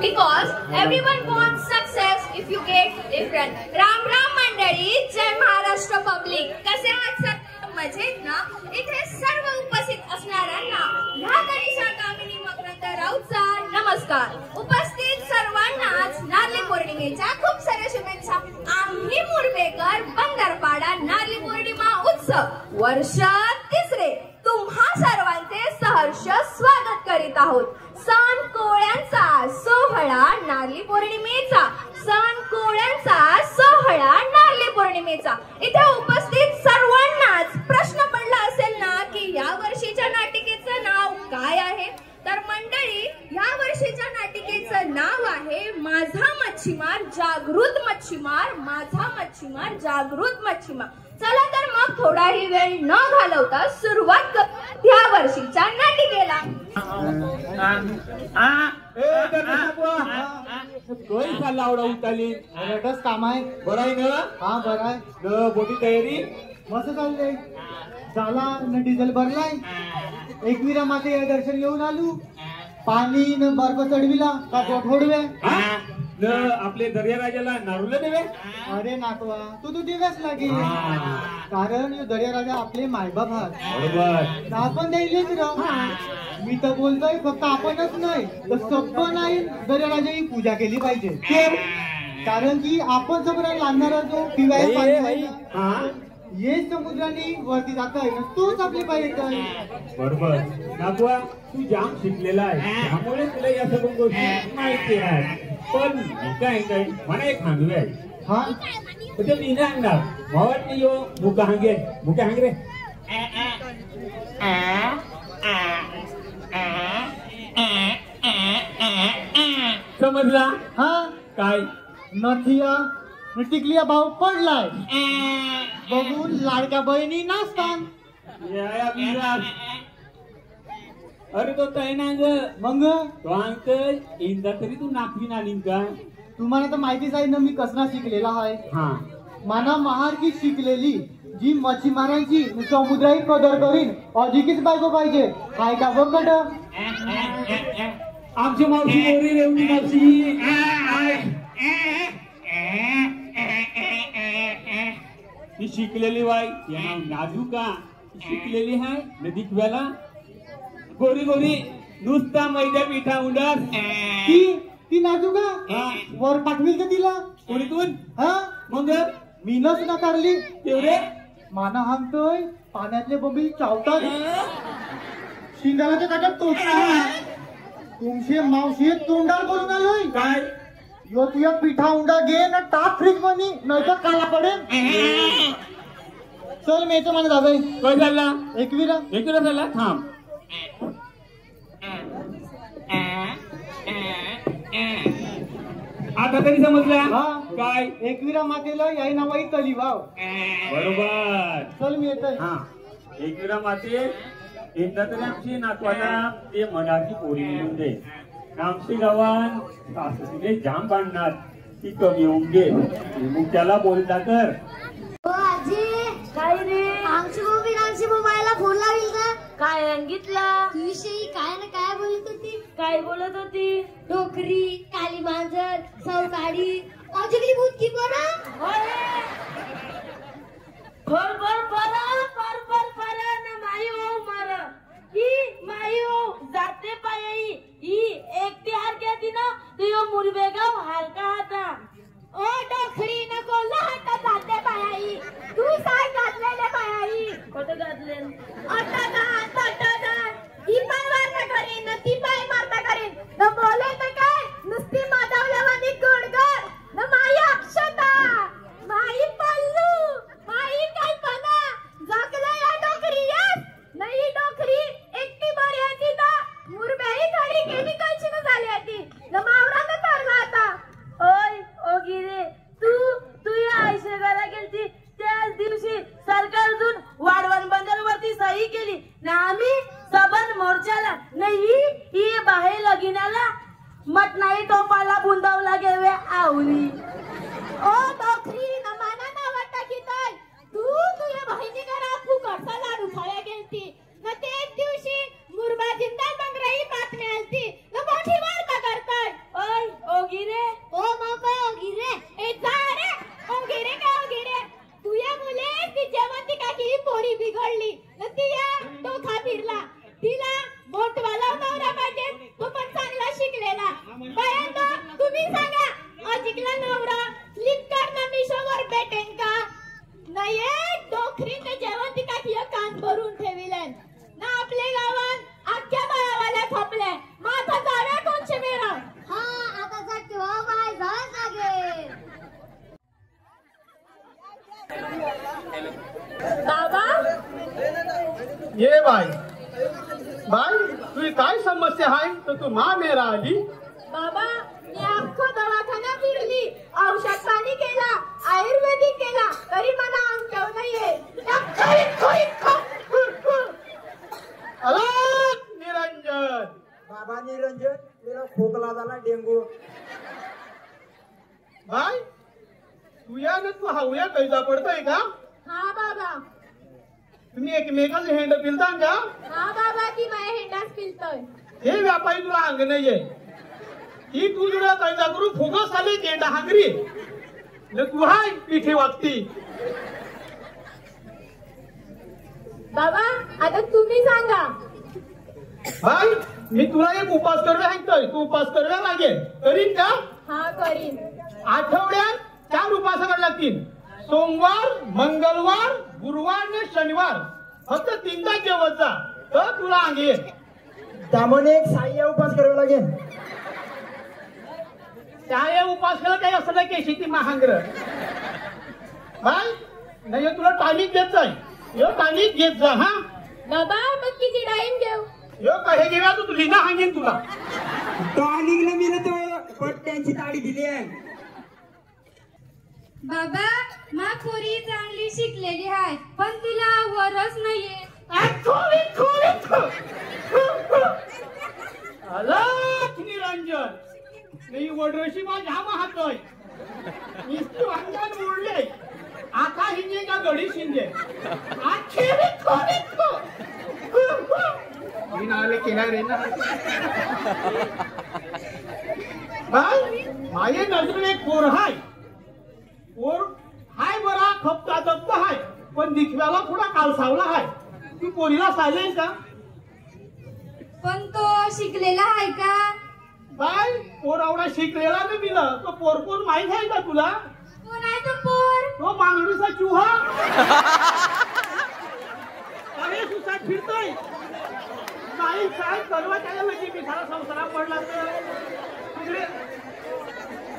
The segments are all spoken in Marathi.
because everyone wants success if you get different. Ram Ram मंडळी, जय महाराष्ट्र पब्लिक. कसे आहात सर? मजेत ना? इथे सर्व उपस्थित असणाऱ्यांना ह्या गणेशा कामिनी मकरंद राऊतचा नमस्कार. उपस्थित सर्वांनाच नारळी पौर्णिमेच्या खूप साऱ्या शुभेच्छा. आम्ही मुरबेकर बंदरपाडा नारळी पौर्णिमा उत्सव वर्ष तिसरे तुम्हा सर्वांचे सहर्ष स्वागत करीत आहोत. सण कोळ्यांचा सोहळा नारळी पौर्णिमेचा, सण कोळ्यांचा सोहळा नारळी पौर्णिमेचा. इथे उपस्थित सर्वांनाच प्रश्न पडला असेल ना की या वर्षीच्या नाटिकेचं नाव काय आहे? तर मंडळी, या वर्षीच्या नाटिकेचं नाव आहे माझा मच्छीमार जागृत मच्छीमार, माझा मच्छीमार जागृत मच्छीमार. चला तर मग थोडाही वेळ न घालवता सुरुवात कर या वर्षीच्या नाटिकेला. रटच काम आहे. बरं आहे ना? हा बरं आहे. बोटी तयारी मस्त चाललंय. झाला न डिझेल भरलाय. एकविरा माते दर्शन घेऊन आलू. पाणी न बर्फ चढविला का बोट होडवे न आपले दर्याराजाला नारूला देवे. अरे नातवा, तू देव्याच लागे. कारण दर्याराजा आपले मायबाप आहात. बरोबर. आपण द्यायलेच र. मी तर बोलतोय फक्त आपणच नाही तर सगळं नाही दर्याराजा ही पूजा केली पाहिजे. कारण की आपण सगळं लागणारा जो पिवायला पाणी ये समुद्राने वरती जातोय ना तोच आपली पाहिजे. बरोबर. नागवा, तू जाम शिकलेला आहे त्यामुळे तुला या सगळ्या गोष्टी माहिती आहे. पण काय काय मला एक सांगू आहे. हा म्हणजे मी नाही आणणार भावात नाही. यो मुका हांगे मुका हांग रे. समजला? हा काय नथिया टिकलिया भाऊ पडलाय बघून लाडक्या बहिणी नाचतात. अरे तो तय ना ग. मग तो अंकल एकदा तरी तू नागवी नाली का? तुम्हाला तर माहितीच आहे ना मी कसना शिकलेला आहे. हा माना महारकी शिकलेली जी मच्छीमारांची समुद्राही कदर करीन अधिकीच बायको पाहिजे. हाय का बघ आमची मावशी मोरी रेवणी मावशी. ती शिकलेली बाई या नाजू का शिकलेली आहे नदीकव्याला. गोरी गोरी नुसता मैद्या पिठा उंडर. ती नाजू का वर पाठवील का तिला कोणीतून? हा मग मी नच नाकारली. तेवढे माना हांगतोय पाण्यातले बोंबील चावतात शिंगालाच्या काट्यात तोडतात. तुमचे मावशी तोंडार बोलून आलोय काय? यो तुझ्या पिठा उंडा घे ना टाक फ्रीज मध्ये नाही तर काला पडेल. चल मी येतो मला दादा. काय झाला? एकविरा एकविरा झाला. थांब. आता तरी समजला? हा काय? एकविरा मातेला याही नावाई तली वाव. बरोबर. चल मी येतोय. हा एकविरा माते एकदा तरी आमची नातवाला ते मनाची पोरी मिळून दे. आमची गावान सासूने जाम बांधणार ती कमी होऊन घे. मग त्याला बोलता तर काय रे? आमची मोबाईलला फोन लावेल का? काय सांगितला? तुझ्याविषयी काय ना काय बोलत होती. काय बोलत होती? डोकरी, काली मांजर, सौकाडी, अजून भूत की बना. माई हो मारा ही माई हो जाते पायी ही एकटी हार घेती ना तुझ्या मुरबेगाव हलका हाता. ओ डोकरी नको लहाटा जाते पायी तू काय घातलेले पायी कुठं घातले? ही पाय मारता करेन ती पाय मारता करेन न बोले तर काय नुसती माधवल्यावानी गोडगर न माई अक्षता माई पल्लू माई कल्पना जगला या डोकरी येस नाही डोकरी एकटी बरी होती ना मुरब्याही थोडी केमिकलची न झाली होती न मावरा न तरला आता. ओय ओ गिरे तू या आयशे घरा गेलती त्याच दिवशी सरकारतून वाढवण बंदरवरती सही केली ना आम्ही सबन मोर्चाला नाही ही बाहेर लगीनाला मट नाही टोपाला बुंदावला गेवे आवली. ओ डोकरी न माना ना वाटा की ताई तू तुझ्या बहिणी घरा फुकटचा लाडू खाया गेलती न तेच दिवशी मुरबा जिंदा बंगराई बातमी आलती न मोठी वार्ता करताय. ओ समस्या आहे तर तू मेरा आली. बाबा मी अख्खा दवाखाना फिरली, औषध पाणी केला, आयुर्वेदिक केला, तरी मला अंगठव नाहीये. अलग निरंजन. बाबा निरंजन तुला खोकला झाला, डेंगू. बाय तुझ्यानं तू हावया कैसा पडतोय का? हा बाबा. तुम्ही एकमेकाचं हेंड पिलता का? हा बाबा ती माझ्या हेंडाच पिलतोय. हे व्यापारी तुला अंग नाहीये ही तू जुडा कैसा करू फुगस आले गेंडा हांगरी न तू हाय पिठे वागती. बाबा आता तुम्ही सांगा. बाय मी तुला एक उपास करव्या सांगतोय, तू उपास करव्या लागेल करीन का? हा करीन. आठवड्यात 4 उपास करावे लागतील. सोमवार, मंगळवार, गुरुवार आणि शनिवार फक्त 3दा जेवतचा तर तुला अंग येईल. त्यामुळे एक साह्य उपास करावा लागेल. त्या उपास केला काही असं नाही केशी ती महांग्र बाय नाही तुला टॉनिक देत जाय. यो टॉनिक घेत जा. हा बाबा मग किती टाइम घेऊ? यो कहे घेऊया तू लिना हांगेन तुला. टॉनिकला मी ना तो पट्ट्यांची ताडी दिली आहे. बाबा मा पोरी चांगली शिकलेली आहे पण तिला वरच नाहीये. अलग निरंजन मी वडरशी माझ्या हातोय नुसती वांगण उडले आता हिंजे का गडी शिंदे नाले केला रे ना. बाय माझे नजरेत एक पोर हाय. पोर हाय बरा खपता दप्त हाय पण दिखव्याला थोडा कालसावला हाय. तू पोरीला सायलेन का? पण तो शिकलेला आहे का? बाय पोर एवढा शिकलेला न दिलं तो पोर कोण माहित आहे का तुला? कोण आहे तो पोर? तो बांगडीचा चुहा. अरे सुसाट फिरतोय नाही काय करवा त्याला म्हणजे मी सारा संसारा पडला तर तिकडे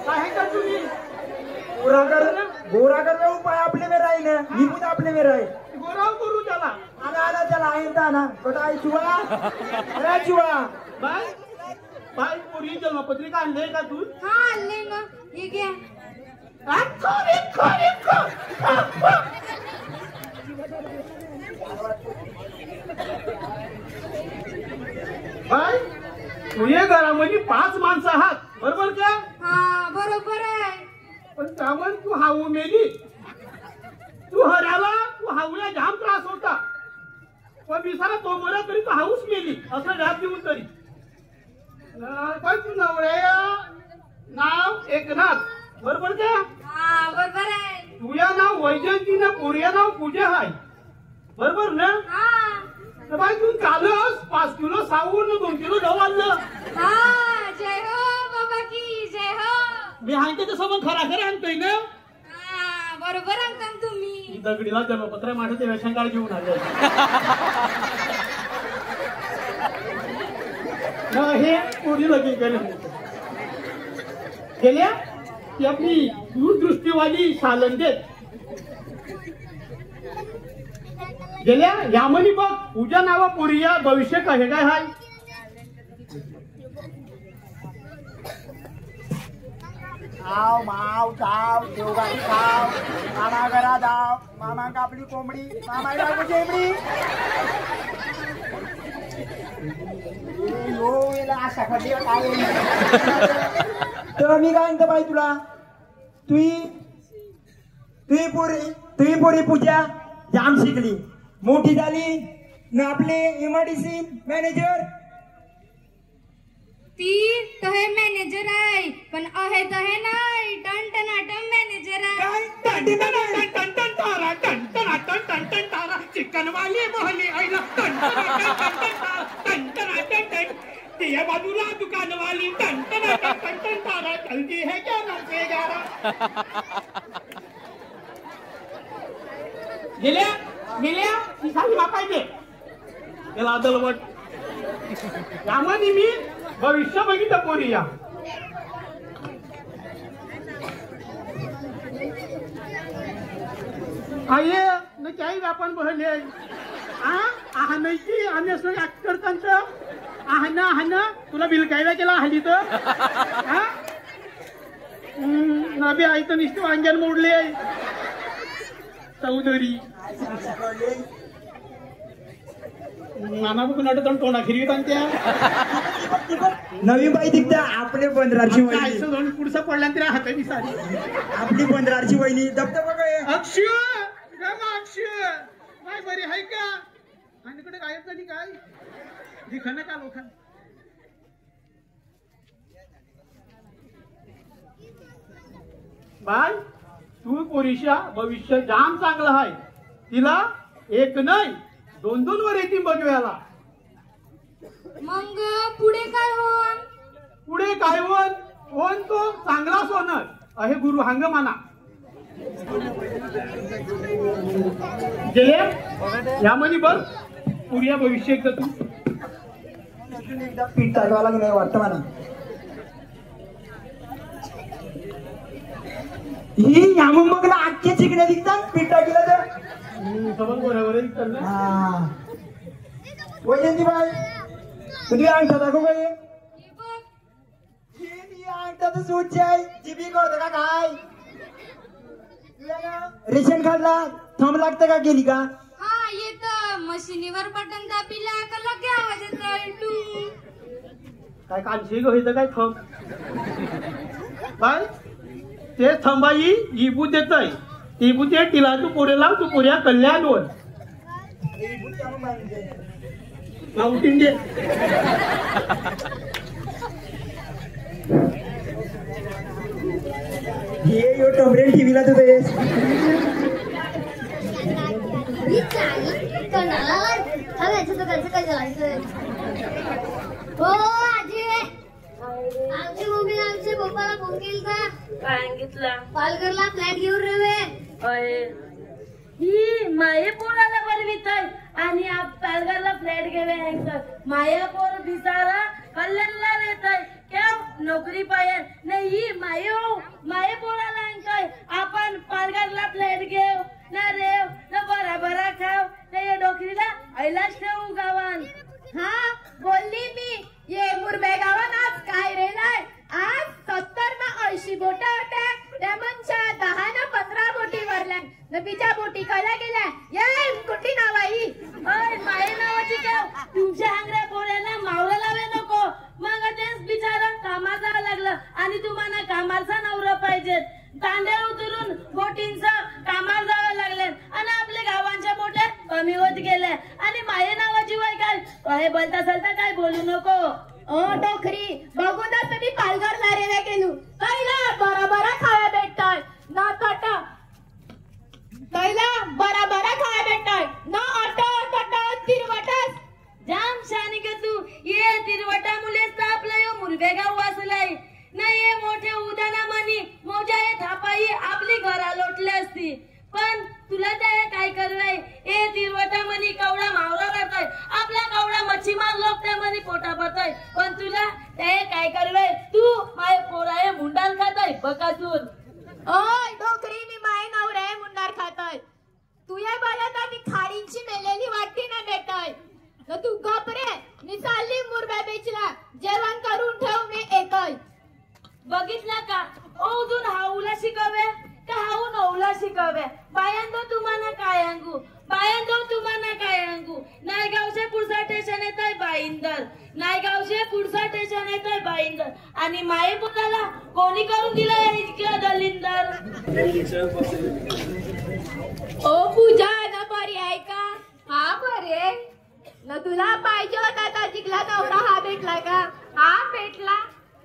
काय का तुम्ही गोरा कर उपाय आपले में राही ना मी पण आपले में राही. गोराव करू त्याला. आला त्याला आहे ना कटा चुवा अरे चुवा. बाय बाय पोरी जन्मपत्रिका आणले का तू? हा आणले ना हे घ्या. बाय तुझ्या घरामध्ये 5 माणसं आहात बरोबर का? हा बरोबर आहे. पण त्यावर तू हाऊ मेली. तू हऱ्याला तू हाऊला जाम त्रास होता पण बिसारा तो मला तरी तू हाऊस मेली असं व्याप देऊन तरी. पण तू नवऱ्या नाव एकनाथ बरोबर का? हा बरोबर आहे. तुझ्या नाव वैजयंती ना पोरिया नाव पूजा हाय बरोबर ना? हा तर बाई तू कालच 5 किलो सावून 2 किलो गहू आणलं. हा जय हो बाबा की जय हो. मी हायते तसं मग खरा खरं आणतोय ना. हा बरोबर आणता तुम्ही. दगडीला जन्मपत्र माझं ते रेशन कार्ड घेऊन आले. हे पोरी लगी गेल्या ती आपली दूरदृष्टीवाली सालंदेत गेल्या यामध्ये बघ पूजा नावा पोरिया भविष्य काय काय हाय. आव माव चाव देवगाडी खाव मामा घरा धाव मामा कापली कोंबडी मामा लागू चेंबडी. तर मी काय म्हणतो बाई तुला तुही पोरी पूजा जाम शिकली मोठी झाली न आपले इमर्जन्सी मॅनेजर. ती तहे मॅनेजर आहे पण आहे तहे नाही टनटनाटन मॅनेजर आहे. चिकन वाली मोहली आईला या बाजूला दुकान वाली चलती है क्या नमसे गेल्या ती साली वापायचे त्याला अदलवट यामध्ये मी भविष्य बघितलं पोरी या. आये न काही व्यापान बहले नाही की आम्ही असं करतांत आहाना तुला बिलकायला केला हल्ली तर नबी आई तर निश्चित वांग्यान मोडले चौधरी मामा बघून तोंडा खिरवीत त्या नवी बाई दिखता आपले 15ची वहिनी दोन पुढचा पडला तरी हात दिसारी आपली 15ची वहिनी दबदबा काय अक्षय काय बरी आहे का आणि कुठे गायब झाली काय दिखन का लोखन बाय तू पोरीशा भविष्य जाम चांगलं आहे तिला एक नाही 2-2 वर येतील बघवायला मग पुढे काय होन तो चांगलाच होणार अहे गुरु हांग माना जय या म्हणी बघ पुढ्या भविष्य तू एकदा पीठ टाकावं लागणार वाटतं मला ही यामून बघ ना आख्या चिकण्या दिसतात पीठ टाकीला तर वैजंती बाई तुझी अंगठा दाखव काय अंगठा तर सूट आहे जीबी करत का काय रेशन खाल्ला थंब लागतं का गेली का हा येतं मशिनीवर बटन दाबिला का लगे आवाज येतो काय कांशी गं काय थंब बाय ते थंबाई इबू देतय इबू ते टिला तू पुढे लाव तू पुऱ्या कल्याण वर उठीन दे हे यो टोमरेल टीव्हीला तू बेस हो आजी आमची मम्मी आमच्या पप्पाला फोन केली का काय सांगितलं पालघरला फ्लॅट घेऊन रेवे ही माये पोराला बरवित आहे आणि पालघरला फ्लॅट घेवे माया पोर बिचारा कल्याणला येत आहे क्या नोकरी पाहिजे नाही ही माये पोराला काय आपण पालघरला फ्लॅट घेऊ ना रेव ना बरा खाव ना या नोकरीला आईलाच ठेवू गावान हा बोलली मी ये मुरबे गावात आज काय रे नाही आज 70 ना 80 बोटा होत्या त्या मनच्या 10 ना 15 बोटी वरल्या न बिचा बोटी कला गेल्या ये कुठली नाव आई माये नावाची काय तुमच्या हांगऱ्या पोऱ्याला मावळा लावे नको मग तेच बिचारा कामाला जावं लागलं आणि तुम्हाला कामाचा नवरा पाहिजे तांड्या उतरून बोटींचं कामाला जावं लागले आणि आपल्या गावांच्या बोट्या कमी होत गेल्या आणि माये नावाची वय काय हे बोलता चालता काय बोलू नको डोकरी बघूनच तुम्ही पालघरला रेवे केलू कैला बरा खाया भेटताय ना काटा कैला बरा खाया भेटताय ना अटा तिरवटस जाम शानी का तू ये तिरवटा मुलेच तर आपलं यो मुरबे गाव वाचलाय नाही ये मोठे उदाना मनी मौजा ये थापाई आपली घरा लोटली असती पण तुला त्या काय करवाय ए तिरवटा मनी कवडा मावरा करताय आपला कवडा मच्छीमार लोक त्या मनी पोटा भरताय पण तुला त्या काय करवाय तू माय पोराय मुंडाल खाताय बकासून ओय डोकरी मी माय नवरे मुंडार खाताय तू या बोलत मी खाडींची मेलेली वाटती ना देताय न तू गपरे मी चालली मुरबे बेचला जेवण करून ठेव मी एकय बघितला का ओजून हाऊला शिकवे का हाऊ नवला शिकवे बायांदो तुम्हाला काय अंगू नायगावचे पुढचा स्टेशन येतोय बाईंदर नायगावचे पुढचा स्टेशन येतोय बाईंदर आणि माये पुताला कोणी करून दिलं इतकं दलिंदर ओ पूजा ना बरी आहे का हा बरे न तुला पाहिजे होता आता जिंकला नवरा हा भेटला का हा भेटला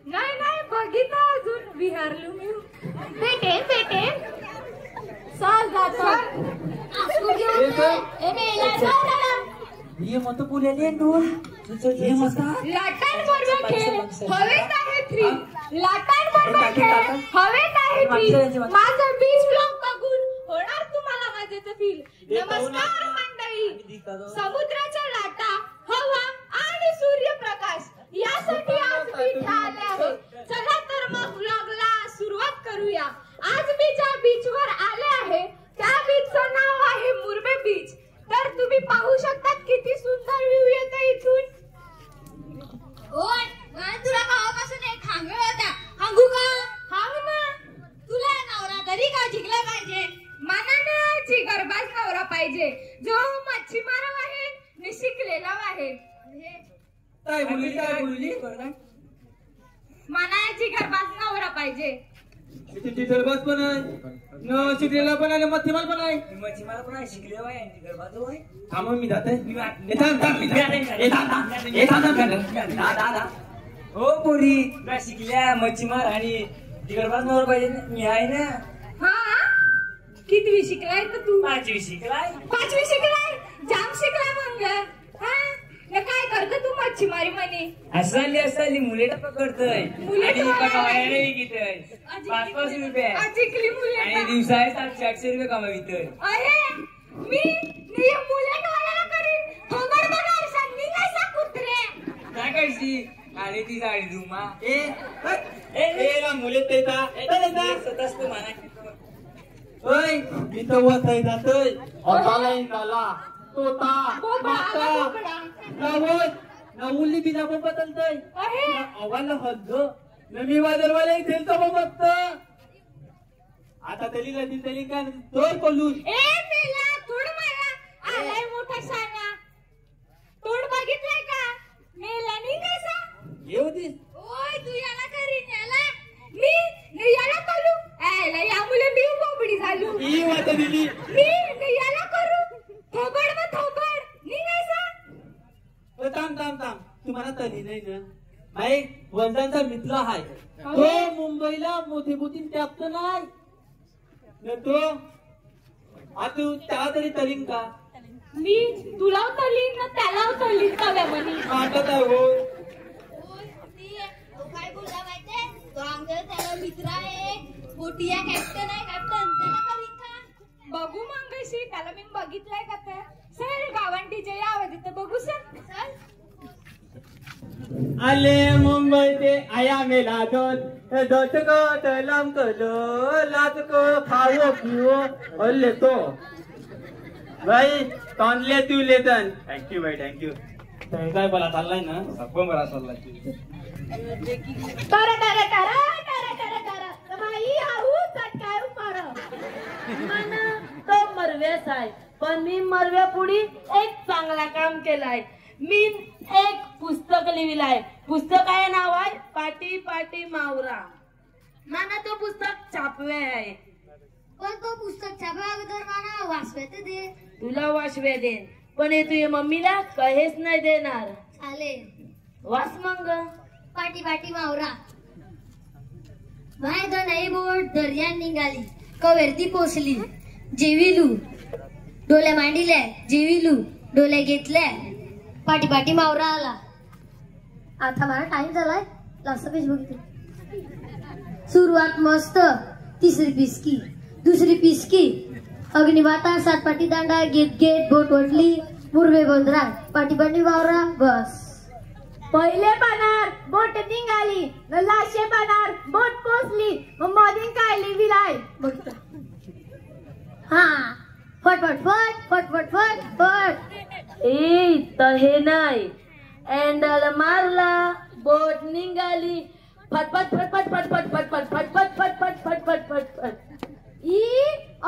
नाही बघितलं अजून विहारलो मी भेटे चल जातो ये मत बोलले नून ये मत लाटान बरोबर खेळ हवेत आहे 3 लाटान बरोबर खेळ हवेत आहे 3 माझं बीच ब्लॉग बघून होणार तुम्हाला मजेचं फील नमस्कार मंडळी समुद्राच्या लाटा हवा आणि सूर्यप्रकाश यासाठी आज मी इथे आले आहे चला तर मग व्लॉगला सुरुवात करूया आज मी ज्या बीचवर आले आहे त्या बीचचं नाव आहे मुरबे बीच तर तुम्ही पाहू शकता किती काय बोलली मनाची घरबाज नवरा पाहिजे. गरबाज पण आहे न शिकलेला पण आहे मच्छीमार पण आहे. मच्छीमार पण आहे शिकले बाय आणि गरबाज आहे. थांब मी जाते. हो पोरी तुला शिकल्या मच्छीमार आणि गरबाज नवरा पाहिजे. मी आहे ना. हा कितवी शिकलाय तर तू? 5वी शिकलाय. 5वी शिकलाय? जाम शिकलाय मग. हा न काय करतो तू मच्छीमारी म्हणे? असली मुलेट पकडतोय मुलेट आणि वाला. पकवायला विकतोय 5-5 रुपये अजिकली मुले आणि दिवसाला 700 रुपये कमावितोय. अरे मी मुलेट वाल्याला करीन. थोबड बघा संधी कसा कुत्रे. काय करशी आले ती साडी रुमा मुले तेता स्वतःच तू म्हणा. ओय मी तर वसई जातोय. असालाय झाला तोता माता नावत नावली बिना पण बदलतोय. आव्हान हद्द नवी वादरवाले इथे तो बघत आता तरी नदी तरी काय तोड कोलून ए मेला तोड मारा आलाय मोठा शाना. तोड बघितलाय का? मेला नाही कसा येऊ दे. ओय तू याला करीन याला मी याला करू. आयला या मुले मी बोबडी झालो. ही वाट दिली मी याला करू. थोबड मग थोबड निघायचा. थांब तुम्हाला तरी नाही ना. भाई वंदांचा मित्र आहे तो मुंबईला मोठी मोठी त्याप्त नाही न तो आता त्या तरी तरीन का? मी तुला उतरलीन ना त्याला उतरलीन का म्हणे. वाटत आहे हो. काय बोलला माहितीये? तो आमच्या त्याला मित्र आहे. मोठिया कॅप्टन आहे. कॅप्टन त्याला करीन का? बघू मंगशी त्याला मी बघितलंय का ते. सर गावंडीचे यावं तिथं बघू सर. आले मुंबई ते आया मेला दोत को तलम कलो लात को खाओ पिओ ओले तो भाई तोंडले तू लेतन. थँक्यू भाई थँक्यू. काय बोला चाललाय ना सगळं बरा चाललाय. करा करा करा करा करा करा बाई आऊ चटकाय मार. मन तो मरवेस आहे पण मी मरव्या पुढी एक चांगला काम केलाय. मी एक पुस्तक लिहिलाय. पुस्तकाचे नाव आहे पाटी पाटी मावरा. मला तो पुस्तक छापवे आहे. पण तो पुस्तक छापा अगोदर मला वाचवे तर दे. तुला वाचवे देन पण हे तुझ्या मम्मीला कहेच नाही देणार. चालेल. वाच मग. पाटी पाटी मावरा. बाय द नाही बोट दर्यान निघाली कवेरती पोचली. जेविलू डोल्या मांडिल्या. जेविलू डोल्या घेतल्या. पाटी पाटी मावरा आला. आता मला टाइम झालाय. लास्ट पेज बघितलं. सुरुवात मस्त. तिसरी पिसकी दुसरी पिसकी अग्निबाता 7 पाटी दांडा घेत घेत बोट ओढली. मुरबे गोंधळा पाटी पाटी मावरा बस. पहिले पानार बोट निघाली. लाशे पानार बोट पोचली. मग मधीन काढली विलाय. बघ हा फट फट फट फट फट फट फट. ए तहे नाही. एंडल मारला बोट निघाली. फटफट फटफट फटफट फटफट फटफट फटफट फटफट फटफट. ई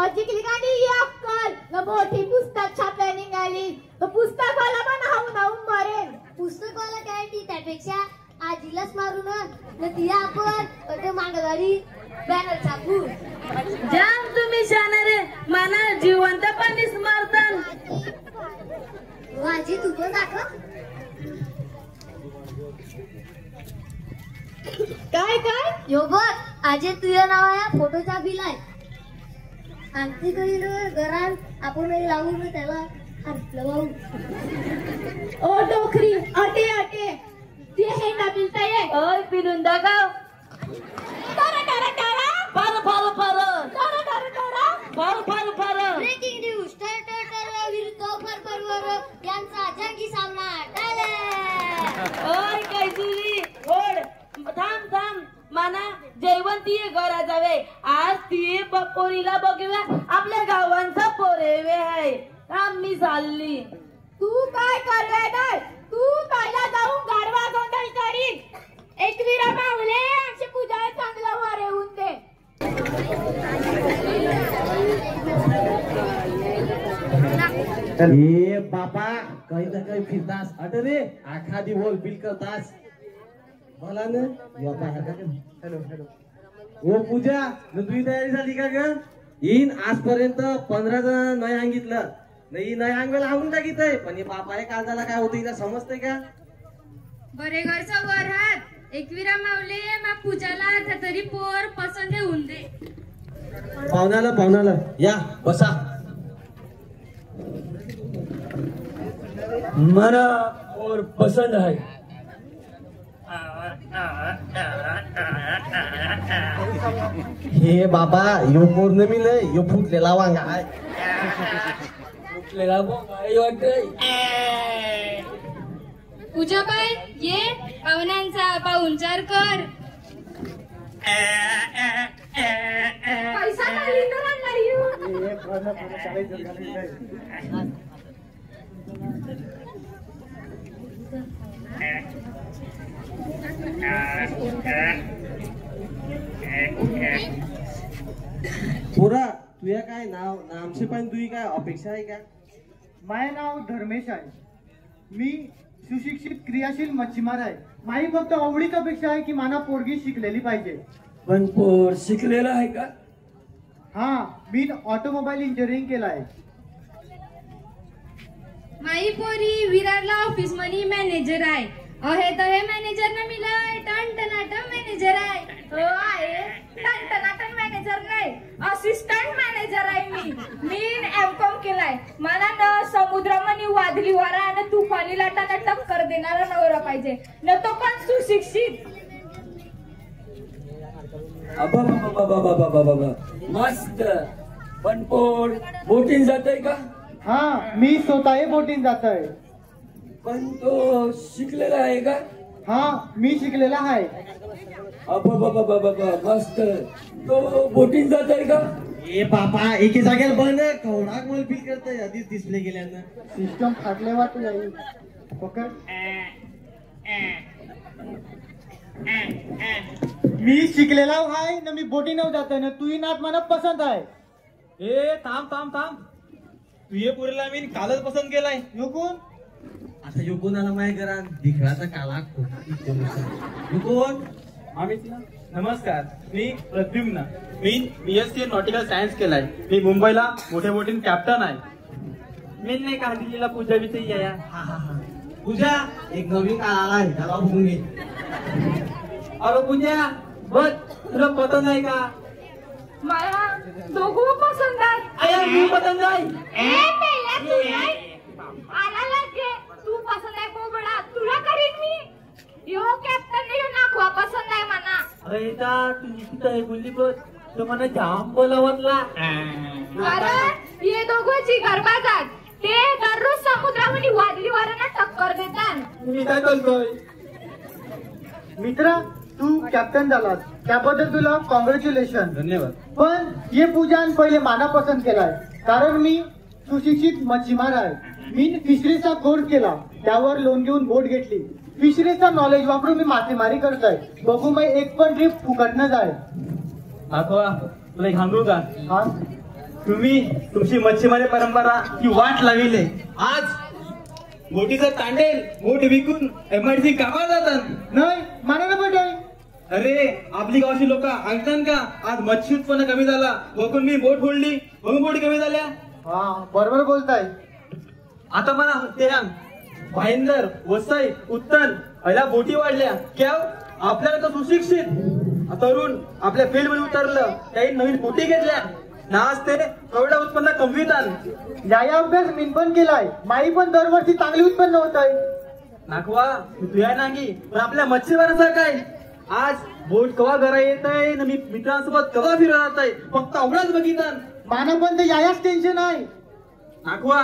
अजिकली गाडी ही अक्कल न मोठी पुस्तक छापल्या निघाली. तो पुस्तकवाला पण हाऊन हाऊन मरेल. पुस्तकवाला काय ती त्यापेक्षा आजीलाच मारून न ती आपण मांडवारी बॅनर छापू. जाम तुम्ही शानरे मला जिवंत पाणीच मारतान. आजी तू पण दाखव. काय काय यो बघ आजी तुझ्या नावाया फोटो छापिलाय. आमची घरात आपण लावू त्याला वाहू. ओ डोकरी अटे अटे ते हे नाबिलता ये. ओय पिलून दाखव. करा करा करा फार फार फार करा करा करा फार फार फार. ब्रेकिंग न्यूज टर विरुद्ध परवर यांचा जंगी सामना टाळ्या. ओय काय तुली ओढ थांब थांब. माना जयवंती घरा जावे. आज ती पोरीला बघूया. आपल्या गावांचा पोरेवे आहे. थांब मी चालली. तू काय करलाय काय? तू पहिला जाऊन गारवा गोंधळ करीन. एकविरा मावले आमची पूजा चांगला वार येऊन दे. ए बाबा काही ना काही फिरतास अट रे आखा दिवस बिल करतास मला ना हॅलो हॅलो ओ पूजा तुझी तयारी झाली का ग येईन आजपर्यंत 15 जण नाही सांगितलं नाही अंगाला आवडून टाकीत पण बापा काळजाला काय होतं हिला समजतंय का बरे घरचा वर हात एकविरा मावले मा पूजाला आता तरी पोर पसंत होऊन दे पाहुणाला या बसा मला और पसंद है हे बाबा यो पौर्णमी लय यो फुटलेला वांगा आहे फुटलेला वाटतंय पूजाबाई ये पाहुण्यांचा पाहुणचार कर पैसा नाही तर आणला येऊ. पुरा तुझ्या काय नाव नामशे पण तुझी काय अपेक्षा आहे का माझे नाव धर्मेश आहे मी सुशिक्षित क्रियाशील मच्छीमार आहे माझी फक्त आवडीच अपेक्षा आहे की मला पोरगी शिकलेली पाहिजे पण पोर शिकलेला आहे का हा मी ऑटोमोबाईल इंजिनिअरिंग केलं आहे माई पोरी विरारला ऑफिस मध्ये मॅनेजर आहे अहे तर हे मॅनेजर ना मिलाय टनटनाटन मॅनेजर आहे हो आहे टनटनाटन मॅनेजर नाही असिस्टंट मॅनेजर आहे मी एमकॉम केलाय मला न समुद्रामध्ये वादळी वारा आणि तुफानी लाटांना टक्कर देणारा नवरा पाहिजे न तो पण सुशिक्षित मस्त पण पोर बोटीन जातय का हा मी स्वतः बोटीन जात आहे पण तो शिकलेला आहे का हा मी शिकलेला आहे मस्त तो बोटीन जात आहे का ए बापा एके जागेला बंद कवडाक मला फील करतोय आधीच दिसले गेल्यानं सिस्टम फाटले वाटत जाईल पकड मी शिकलेला आहे ना मी बोटीनं जात आहे ना तुही नात मला पसंत आहे ए थांब तू ये पुरीला मी कालच पसंत केलाय यो कोण आता यो कोणाला माहिती करा दिखळाचा काला यो कोण आम्ही नमस्कार मी प्रद्युम्न मी BSc नॉटिकल सायन्स केलाय मी मुंबईला मोठ्या मोठीन कॅप्टन आहे मी नाही का दिलेला पूजा विषयी या पूजा एक नवीन काला आहे त्याला बघून घे अरे पूजा बघ तुला पसंत आहे का मला दोघं पसंत आहेत अरे मी पसंत आहे आला लागे तू पसंत आहे बोबडा तुला करीन मी यो कॅप्टन यो नाखवा पसंत आहे मला अरे तू निश्चित आहे बोलली बघ तो मला जाम बोलावतला अरे ये दोघंची गरबाजात ते दररोज समुद्रामध्ये वादळी वाऱ्यांना टक्कर देतात मी काय बोलतोय मित्रा तू कॅप्टन झालास त्याबद्दल तुला कॉंग्रॅच्युलेशन धन्यवाद पण ये पूजान पहिले माना पसंत केलाय कारण मी सुशिक्षित मच्छीमार आहे मी फिशरीजचा कोर्स केला त्यावर लोन घेऊन बोट घेतली फिशरीजचा नॉलेज वापरून मी मासेमारी करतोय बघू मी एक पण ट्रिप फुकटनं जाय अथवा तुला एक सांगू का हा तुम्ही तुमची मच्छीमारी परंपरा ही वाट लाविले आज बोटीचं तांडेल बोट विकून MIDC कामाला जातात नाही मला ना पटाय अरे आपली गावची लोक सांगतात का आज मच्छी उत्पन्न कमी झाला बघून मी बोट फोडली म्हणून बोटी कमी झाल्या हा बरोबर बोलताय आता मला ते सांग भाईंदर वसई उत्तन अल्या बोटी वाढल्या क्या आपल्याला तर सुशिक्षित तरुण आपल्या फील्ड मध्ये उतरलं काही नवीन बोटी घेतल्या आज ते एवढं उत्पन्न कमवितात या अभ्यास मी पण केलाय माई पण दरवर्षी चांगली उत्पन्न होत आहे नागवा तुया नागी पण आपल्या मच्छीमाराचं काय आज बोट कवा घरा येत आहे ना मी मित्रांसोबत कवा फिरत जात आहे फक्त एवढंच बघितलं माना पण ते यायाच टेन्शन आहे नागवा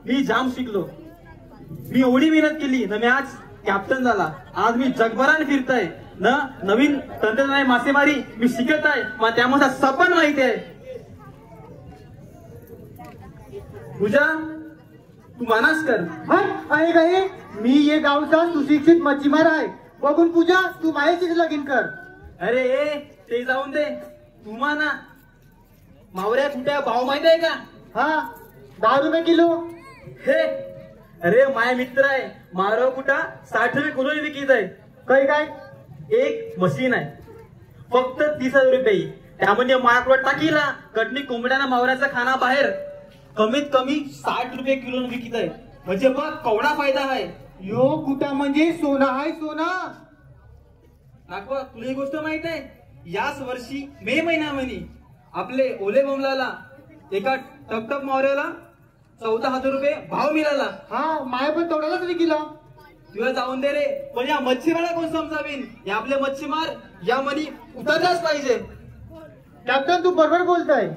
मी जाम शिकलो मी एवढी मेहनत केली ना मी आज कॅप्टन झाला आज मी जगभराने फिरतोय ना नवीन तंत्रज्ञान मासेमारी मी शिकत आहे मला त्यामध्ये सपन माहिती आहे पूजा तू मानास कर आहे का हे मी ये गावचा सुशिक्षित मच्छीमार आहे बघून पूजा तू माझ्याशीच लगीन कर अरे ए ते जाऊन दे तू माना मावऱ्या कुठे भाव माहिती आहे का हा 10 रुपये किलो हे अरे माया मित्र आहे मारो कुठा 60 रुपये किलो विकीत आहे. काय एक मशीन आहे फक्त 30,000 रुपये. त्यामध्ये मायाकडे टाकीला कटणी कोंबड्याना मावऱ्याचा खाना बाहेर कमीत कमी 60 रुपये किलो विकीत आहे. म्हणजे बघ केवढा फायदा आहे. यो कुठा म्हणजे सोना आहे सोना. नागवा तुला ही गोष्ट माहित आहे याच वर्षी मे महिन्यामध्ये आपले ओले बोंबलाला एका टपटप मावऱ्याला 14,000 रुपये भाव मिळाला. हा माया पण तेवढ्यालाच विकिला. तुला जाऊन दे रे पण या मच्छीमारा कोण समजावीन. या आपले मच्छीमार या मनी उतरलाच पाहिजे. कॅप्टन तू बरोबर बोलताय.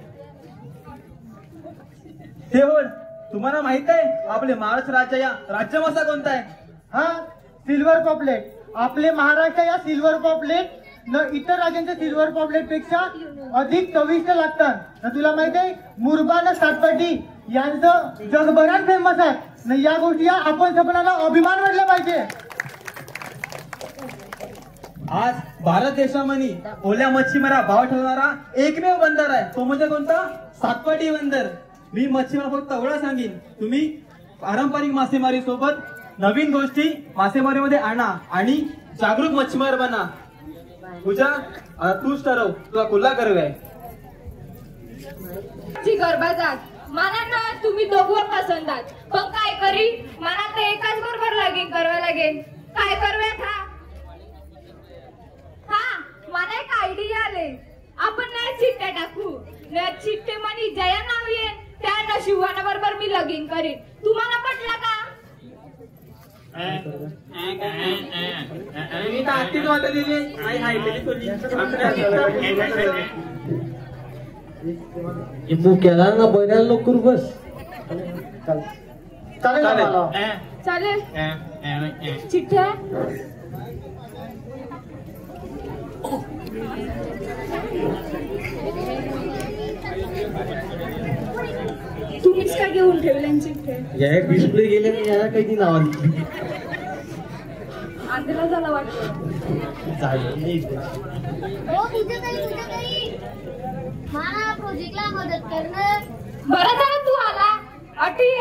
ते होय तुम्हाला माहित आहे आपले महाराष्ट्र राज्य या राज्य मासा कोणता आहे. हा सिल्वर पॉपलेट. आपले महाराष्ट्र या सिल्वर पॉपलेट न इतर राज्यांच्या सिल्वर पॉपलेट पेक्षा अधिक चविष्ट लागतात. न तुला माहित आहे मुरबा न सातपाटी यांचं जगभरात फेमस आहे. न या गोष्टी आपण सगळ्यांना अभिमान वाटला पाहिजे. आज भारत देशामध्ये ओल्या मच्छीमारा भाव ठेवणारा एकमेव बंदर आहे तो म्हणजे कोणता सातपाटी बंदर. मी मच्छीमार फक्त एवढं सांगेन तुम्ही पारंपरिक मासेमारी सोबत नवीन गोष्टी मासेमारीमध्ये आणा आणि जागरूक मच्छीमार बना. पूजा तूच ठरव तुला कुल्ला करूया. गरबा जात मला ना तुम्ही दोघं पसंत आहात पण काय करी मला तर एकाच बरोबर लागेल करवा लागेल. काय करूयात हा मला एक आयडिया आले. आपण नाही चिठ्ठ्या टाकू चिठ्ठे म्हणे जया नाव येईल त्या नशिबाना बरोबर मी लगीन करीन. तुम्हाला पटला का. मी तर आत्तीच वाटत दिली मुक्याला ना बऱ्याला लवकर बस. चालेल चिठ्ठ्या तुम्हीच काय घेऊन ठेवल्या चिठ्ठ्या. या डिस्प्ले गेले ना याला काही नाव आंध्रा झाला वाटतं. मला प्रोजेक्टला मदत करणं. बरं झालं तू आला. अटी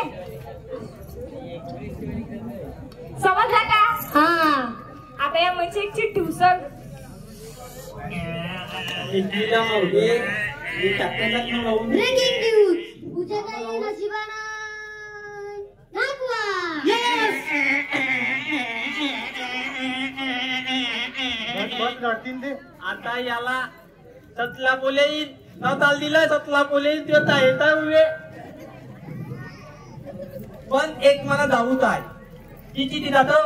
समजला का. हा आता या म्हणजे एक चिठ्ठी उचल. Breaking news. पूजाताई नशिबाना नागवा. आता याला सतला बोले नताल दिलाय सतला बोले येता उभे. पण एक मला दाऊत आहे ती चिठी जातो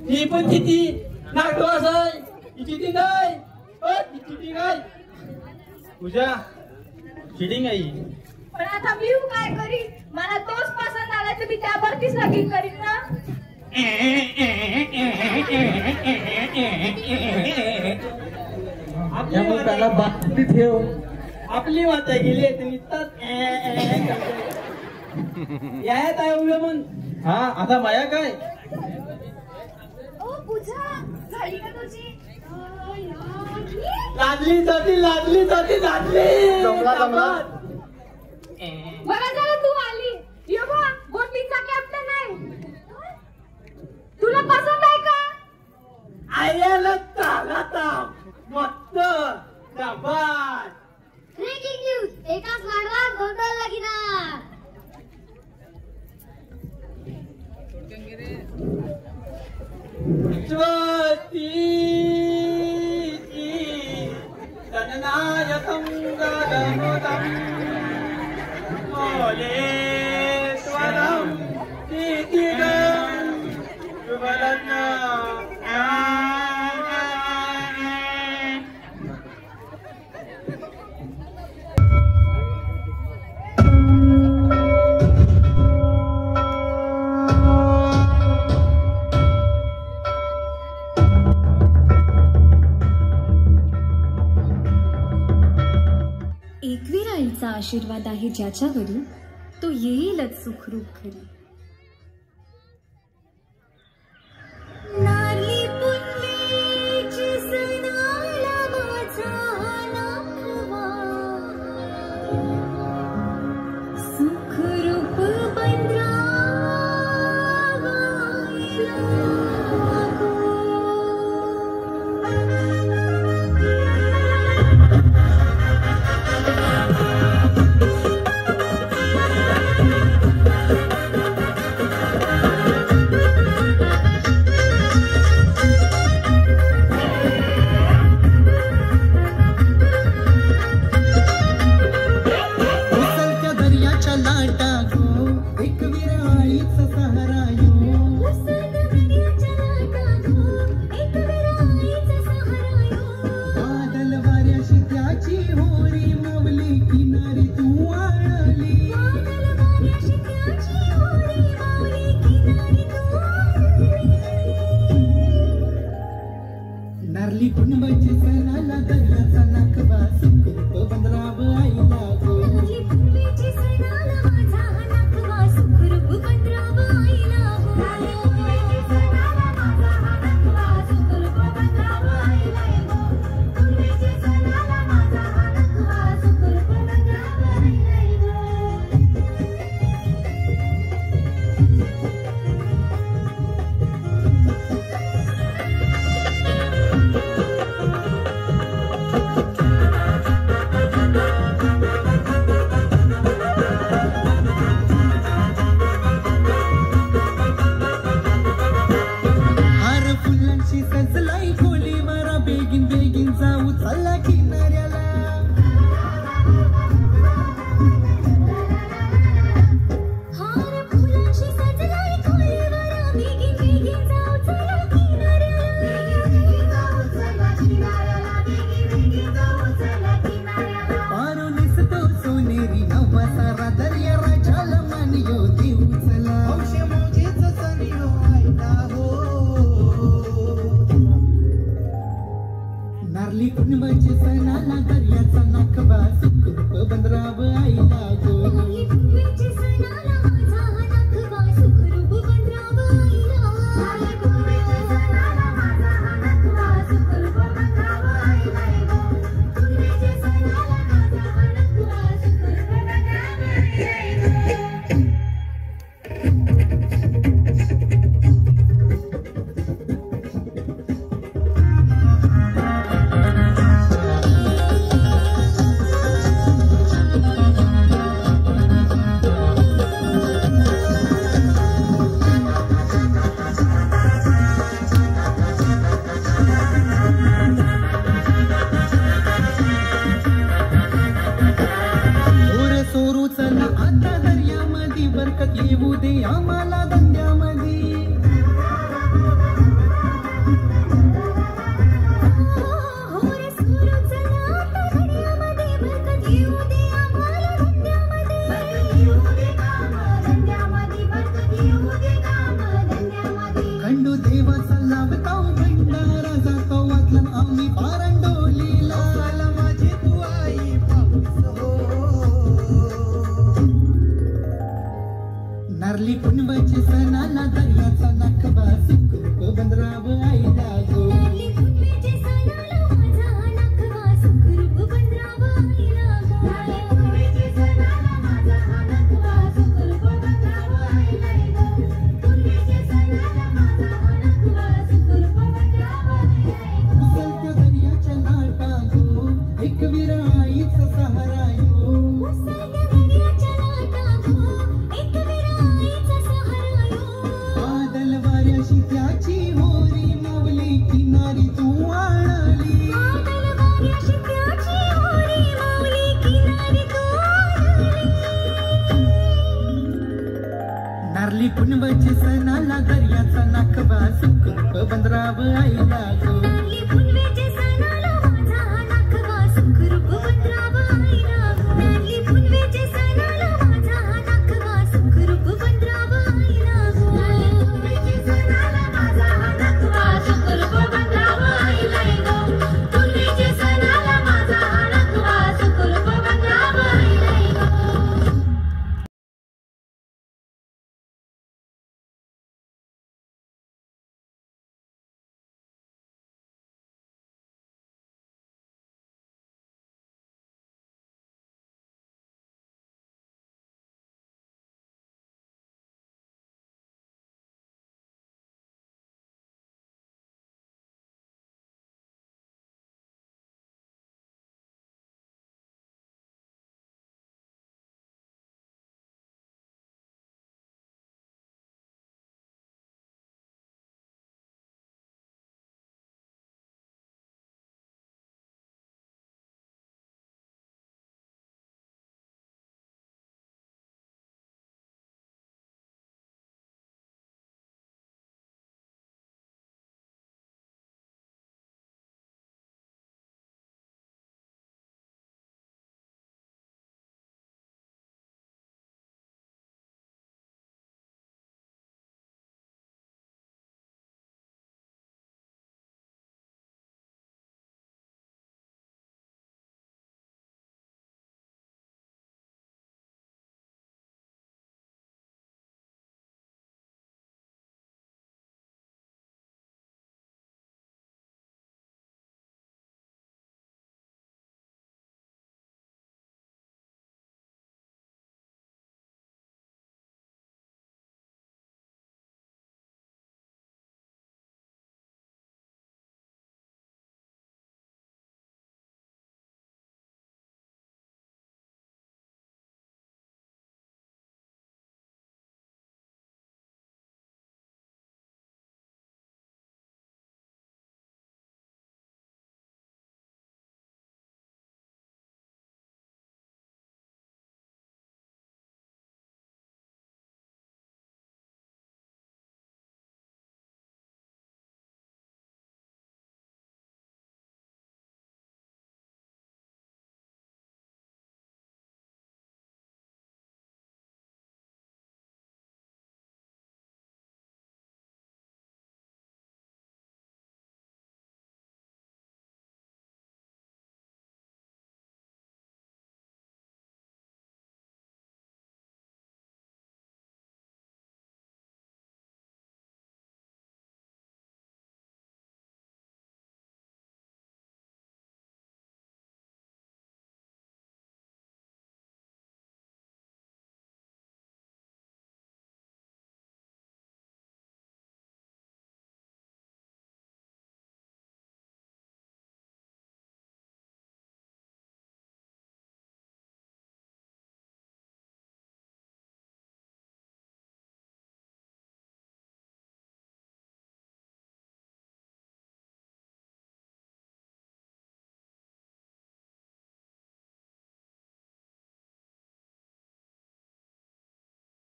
ती पण चिठी नागतो असं चिठी काय चिठी काय पूजा चिटिंग आहे. पण आता मी काय करी मला तोच पसंत आला तर मी त्यावरतीच लगीन करीन ना. त्याला बाकी ठेव. आपली वाचा गेली यात आहे उभे म्हण. हा आता माया काय ओ पूजा झाली का तुझी. लादली जाती बरं झालं तू आली. ये बा बोटीचा कॅप्टन आहे. तुला पसंत आहे का. आयला चालता मस्त शाबास. Breaking news. एकाच लाडवात 2 लगीना. ज्योती तननायकं गागमुदं मोलेश्वरं नितिगं शुभलग्ना. एकविराईचा आशीर्वाद आहे ज्याच्यावरी तो येईलच सुखरूप घरी. नारली पुनवेची सणाला माझा नाखवा सुखरूप पुनवची सणाला दर्याचा नाकबा सुखरूप बंदराव आईला गो